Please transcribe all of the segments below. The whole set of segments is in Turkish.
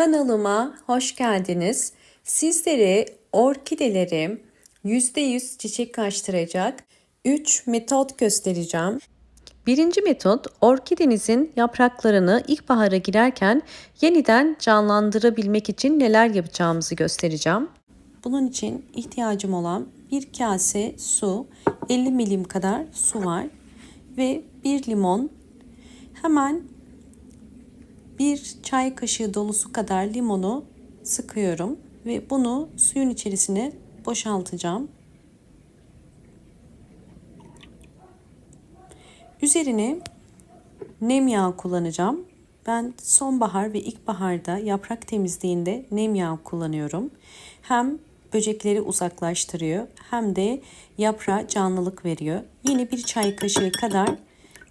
Kanalıma hoş geldiniz. Sizlere orkideleri %100 çiçek açtıracak 3 metot göstereceğim. Birinci metot, orkidenizin yapraklarını ilkbahara girerken yeniden canlandırabilmek için neler yapacağımızı göstereceğim. Bunun için ihtiyacım olan bir kase su, 50 milim kadar su var ve bir limon. Hemen bir çay kaşığı dolusu kadar limonu sıkıyorum ve bunu suyun içerisine boşaltacağım. Üzerine nem yağı kullanacağım. Ben sonbahar ve ilkbaharda yaprak temizliğinde nem yağı kullanıyorum. Hem böcekleri uzaklaştırıyor hem de yaprağa canlılık veriyor. Yine bir çay kaşığı kadar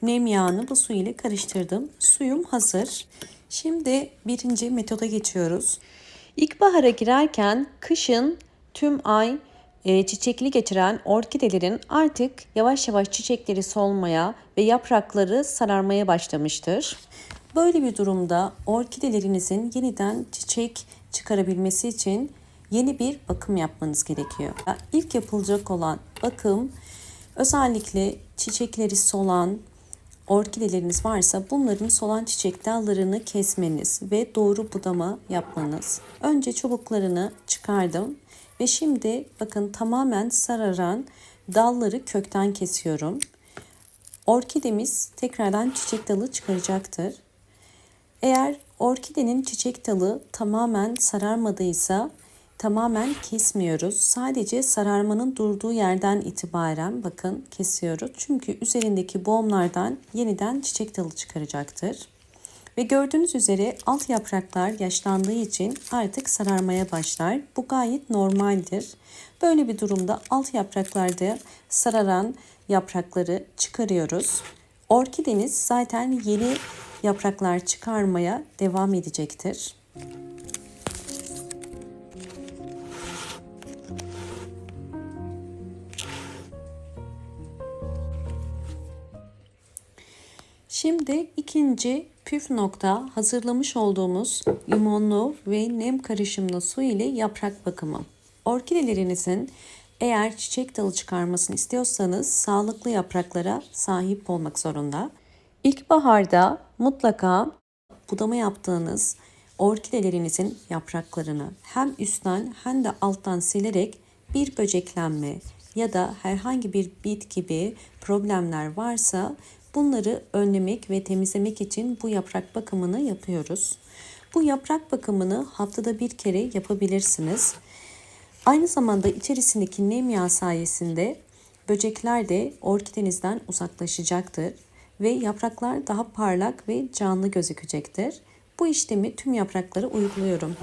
nem yağını bu su ile karıştırdım. Suyum hazır. Şimdi birinci metoda geçiyoruz. İlkbahara girerken kışın tüm ay çiçekli geçiren orkidelerin artık yavaş yavaş çiçekleri solmaya ve yaprakları sararmaya başlamıştır. Böyle bir durumda orkidelerinizin yeniden çiçek çıkarabilmesi için yeni bir bakım yapmanız gerekiyor. İlk yapılacak olan bakım özellikle çiçekleri solan orkideleriniz varsa bunların solan çiçek dallarını kesmeniz ve doğru budama yapmanız. Önce çubuklarını çıkardım ve şimdi bakın tamamen sararan dalları kökten kesiyorum. Orkidemiz tekrardan çiçek dalı çıkaracaktır. Eğer orkidenin çiçek dalı tamamen sararmadıysa tamamen kesmiyoruz. Sadece sararmanın durduğu yerden itibaren bakın kesiyoruz. Çünkü üzerindeki boğumlardan yeniden çiçek dalı çıkaracaktır. Ve gördüğünüz üzere alt yapraklar yaşlandığı için artık sararmaya başlar. Bu gayet normaldir. Böyle bir durumda alt yapraklarda sararan yaprakları çıkarıyoruz. Orkideniz zaten yeni yapraklar çıkarmaya devam edecektir. Şimdi ikinci püf nokta hazırlamış olduğumuz limonlu ve nem karışımlı su ile yaprak bakımı. Orkidelerinizin eğer çiçek dalı çıkarmasını istiyorsanız sağlıklı yapraklara sahip olmak zorunda. İlkbaharda mutlaka budama yaptığınız orkidelerinizin yapraklarını hem üstten hem de alttan silerek bir böceklenme ya da herhangi bir bit gibi problemler varsa bunları önlemek ve temizlemek için bu yaprak bakımını yapıyoruz. Bu yaprak bakımını haftada bir kere yapabilirsiniz. Aynı zamanda içerisindeki nem yağı sayesinde böcekler de orkidenizden uzaklaşacaktır ve yapraklar daha parlak ve canlı gözükecektir. Bu işlemi tüm yapraklara uyguluyorum.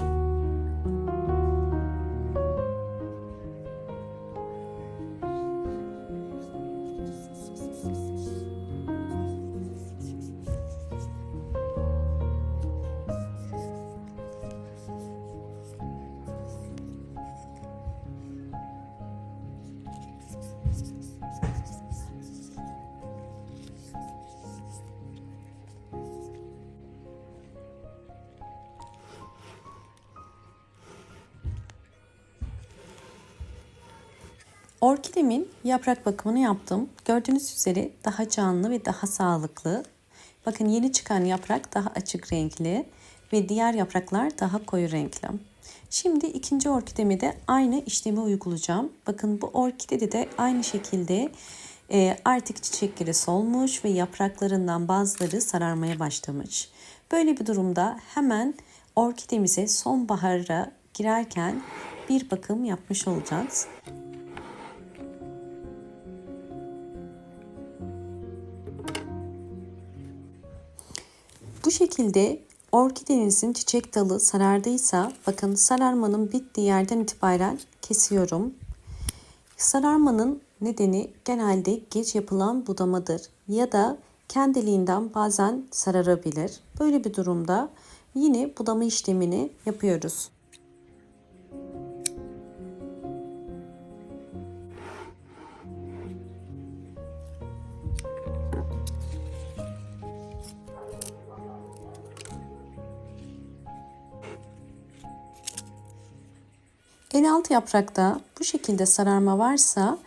Orkidemin yaprak bakımını yaptım. Gördüğünüz üzere daha canlı ve daha sağlıklı. Bakın yeni çıkan yaprak daha açık renkli ve diğer yapraklar daha koyu renkli. Şimdi ikinci orkidemi de aynı işlemi uygulayacağım. Bakın bu orkidede de aynı şekilde artık çiçekleri solmuş ve yapraklarından bazıları sararmaya başlamış. Böyle bir durumda hemen orkidemize sonbahara girerken bir bakım yapmış olacağız. Bu şekilde orkidenizin çiçek dalı sarardıysa bakın sararmanın bittiği yerden itibaren kesiyorum. Sararmanın nedeni genelde geç yapılan budamadır ya da kendiliğinden bazen sararabilir. Böyle bir durumda yine budama işlemini yapıyoruz. En alt yaprakta bu şekilde sararma varsa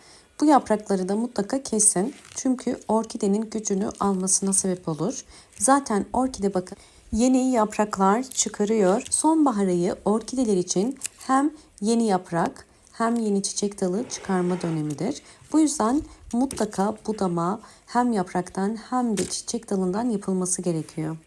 bu yaprakları da mutlaka kesin. Çünkü orkidenin gücünü almasına sebep olur. Zaten orkide bakın yeni yapraklar çıkarıyor. Sonbahar ayı orkideler için hem yeni yaprak hem yeni çiçek dalı çıkarma dönemidir. Bu yüzden mutlaka budama hem yapraktan hem de çiçek dalından yapılması gerekiyor.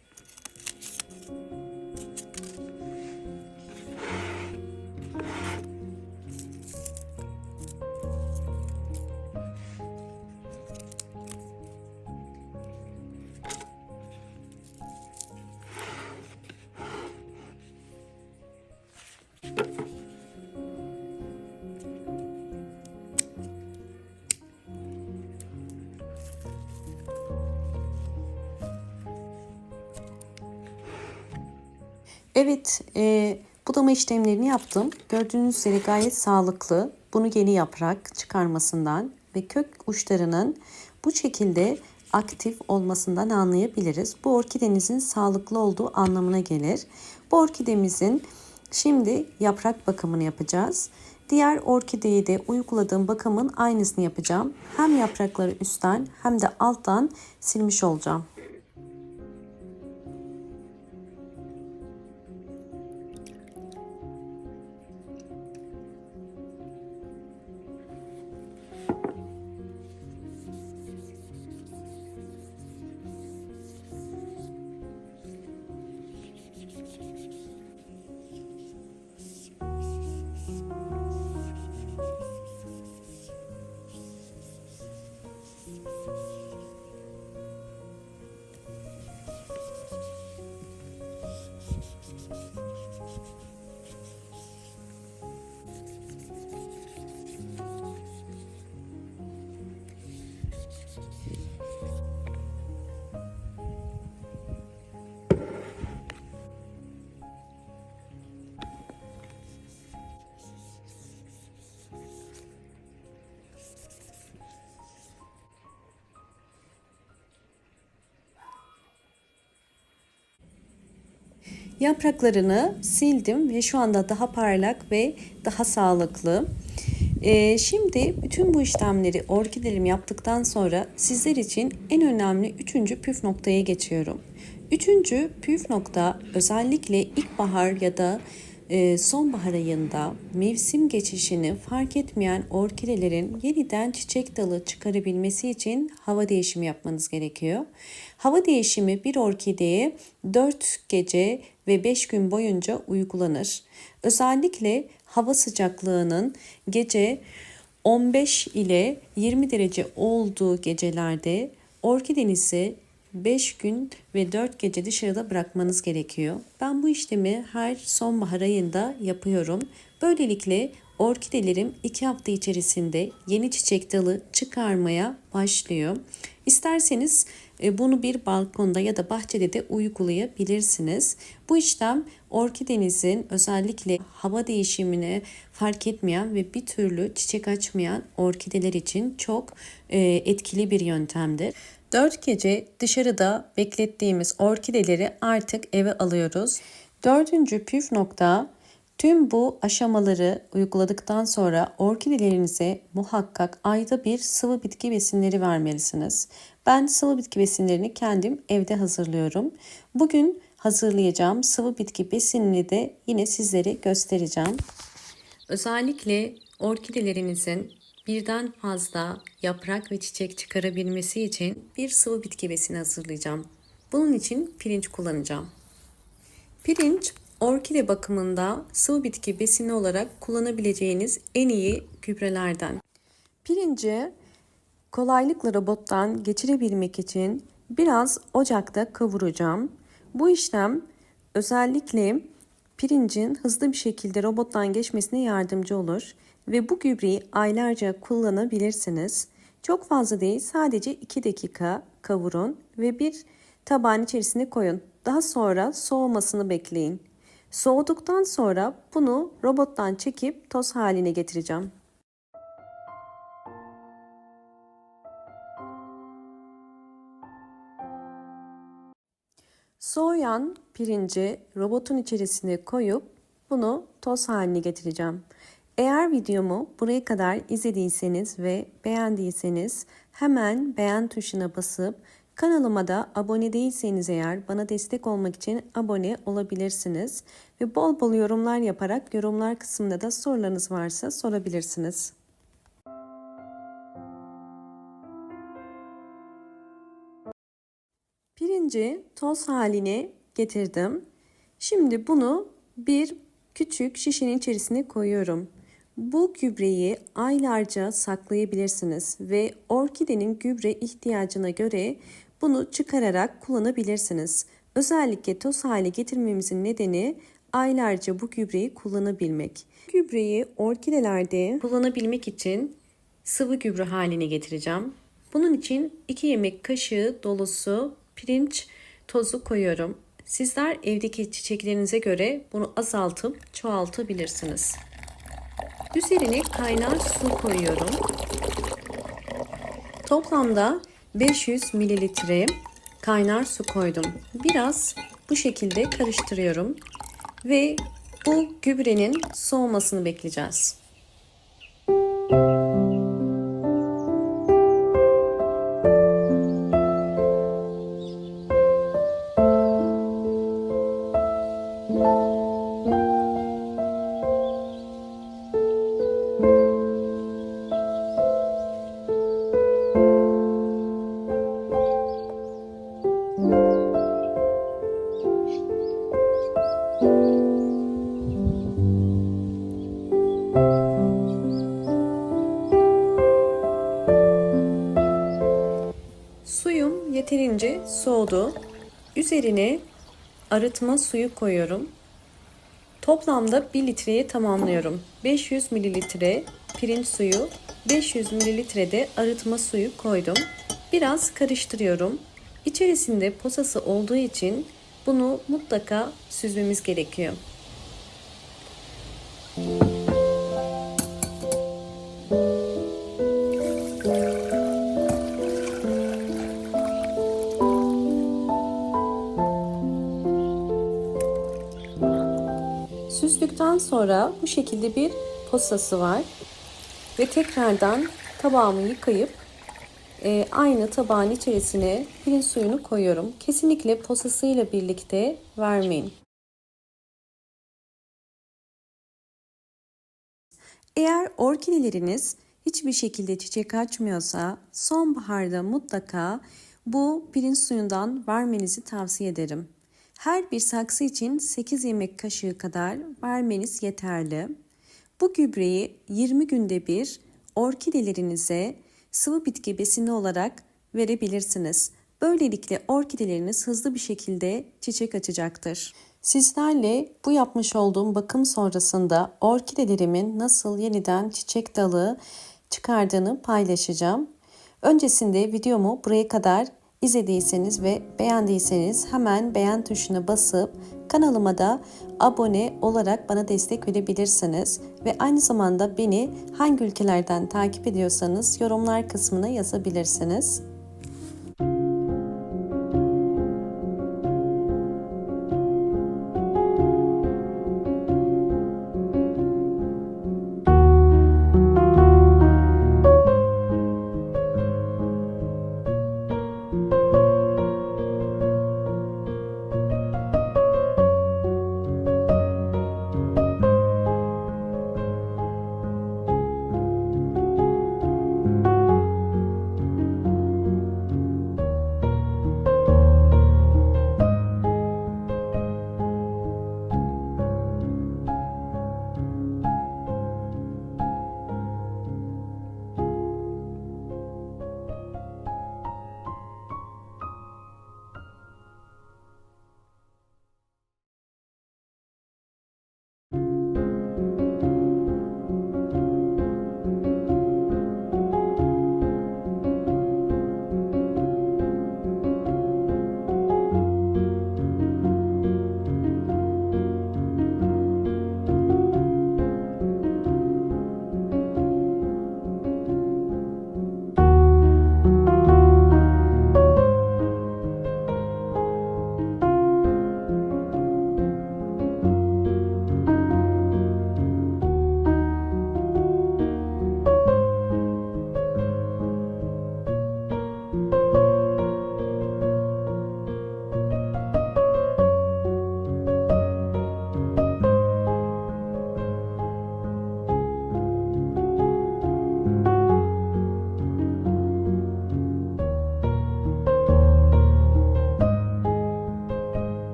Evet, budama işlemlerini yaptım. Gördüğünüz üzere gayet sağlıklı. Bunu yeni yaprak çıkarmasından ve kök uçlarının bu şekilde aktif olmasından anlayabiliriz. Bu orkidenizin sağlıklı olduğu anlamına gelir. Bu orkidemizin şimdi yaprak bakımını yapacağız. Diğer orkideye de uyguladığım bakımın aynısını yapacağım. Hem yaprakları üstten hem de alttan silmiş olacağım. Yapraklarını sildim ve şu anda daha parlak ve daha sağlıklı. Şimdi bütün bu işlemleri orkidelerimi yaptıktan sonra sizler için en önemli üçüncü püf noktaya geçiyorum. Üçüncü püf nokta özellikle ilkbahar ya da sonbahar ayında mevsim geçişini fark etmeyen orkidelerin yeniden çiçek dalı çıkarabilmesi için hava değişimi yapmanız gerekiyor. Hava değişimi bir orkideye 4 gece ve 5 gün boyunca uygulanır. Özellikle hava sıcaklığının gece 15 ile 20 derece olduğu gecelerde orkidenizi 5 gün ve 4 gece dışarıda bırakmanız gerekiyor. Ben bu işlemi her sonbahar ayında yapıyorum. Böylelikle orkidelerim 2 hafta içerisinde yeni çiçek dalı çıkarmaya başlıyor. İsterseniz bunu bir balkonda ya da bahçede de uygulayabilirsiniz. Bu işlem orkidenizin özellikle hava değişimini fark etmeyen ve bir türlü çiçek açmayan orkideler için çok etkili bir yöntemdir. 4 gece dışarıda beklettiğimiz orkideleri artık eve alıyoruz. Dördüncü püf nokta, tüm bu aşamaları uyguladıktan sonra orkidelerinize muhakkak ayda bir sıvı bitki besinleri vermelisiniz. Ben sıvı bitki besinlerini kendim evde hazırlıyorum. Bugün hazırlayacağım sıvı bitki besinini de yine sizlere göstereceğim. Özellikle orkidelerinizin birden fazla yaprak ve çiçek çıkarabilmesi için bir sıvı bitki besini hazırlayacağım. Bunun için pirinç kullanacağım. Pirinç, orkide bakımında sıvı bitki besini olarak kullanabileceğiniz en iyi gübrelerden. Pirinci kolaylıkla robottan geçirebilmek için biraz ocakta kavuracağım. Bu işlem özellikle pirincin hızlı bir şekilde robottan geçmesine yardımcı olur ve bu gübreyi aylarca kullanabilirsiniz. Çok fazla değil, sadece 2 dakika kavurun ve bir tabağın içerisine koyun. Daha sonra soğumasını bekleyin. Soğuduktan sonra bunu robottan çekip toz haline getireceğim. Soğuyan pirinci robotun içerisine koyup bunu toz haline getireceğim. Eğer videomu buraya kadar izlediyseniz ve beğendiyseniz hemen beğen tuşuna basıp kanalıma da abone değilseniz eğer bana destek olmak için abone olabilirsiniz. Ve bol bol yorumlar yaparak yorumlar kısmında da sorularınız varsa sorabilirsiniz. Pirinci toz haline getirdim. Şimdi bunu bir küçük şişenin içerisine koyuyorum. Bu gübreyi aylarca saklayabilirsiniz ve orkidenin gübre ihtiyacına göre bunu çıkararak kullanabilirsiniz. Özellikle toz hale getirmemizin nedeni aylarca bu gübreyi kullanabilmek. Gübreyi orkidelerde kullanabilmek için sıvı gübre haline getireceğim. Bunun için 2 yemek kaşığı dolusu pirinç tozu koyuyorum. Sizler evdeki çiçeklerinize göre bunu azaltıp çoğaltabilirsiniz. Üzerine kaynar su koyuyorum. Toplamda 500 mililitre kaynar su koydum. Biraz bu şekilde karıştırıyorum ve bu gübrenin soğumasını bekleyeceğiz. Suyum yeterince soğudu. Üzerine arıtma suyu koyuyorum. Toplamda 1 litreye tamamlıyorum. 500 mililitre pirinç suyu, 500 mililitre de arıtma suyu koydum. Biraz karıştırıyorum. İçerisinde posası olduğu için bunu mutlaka süzmemiz gerekiyor. Süzdükten sonra bu şekilde bir posası var ve tekrardan tabağımı yıkayıp aynı tabağın içerisine pirinç suyunu koyuyorum. Kesinlikle posasıyla birlikte vermeyin. Eğer orkideleriniz hiçbir şekilde çiçek açmıyorsa sonbaharda mutlaka bu pirinç suyundan vermenizi tavsiye ederim. Her bir saksı için 8 yemek kaşığı kadar vermeniz yeterli. Bu gübreyi 20 günde bir orkidelerinize sıvı bitki besini olarak verebilirsiniz. Böylelikle orkideleriniz hızlı bir şekilde çiçek açacaktır. Sizlerle bu yapmış olduğum bakım sonrasında orkidelerimin nasıl yeniden çiçek dalı çıkardığını paylaşacağım. Öncesinde videomu buraya kadar izlediyseniz ve beğendiyseniz hemen beğen tuşuna basıp kanalıma da abone olarak bana destek verebilirsiniz. Ve aynı zamanda beni hangi ülkelerden takip ediyorsanız yorumlar kısmına yazabilirsiniz.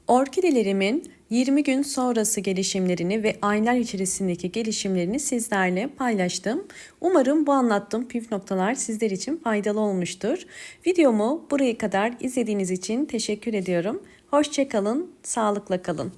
Orkidelerimin 20 gün sonrası gelişimlerini ve aylar içerisindeki gelişimlerini sizlerle paylaştım. Umarım bu anlattığım püf noktalar sizler için faydalı olmuştur. Videomu buraya kadar izlediğiniz için teşekkür ediyorum. Hoşça kalın, sağlıkla kalın.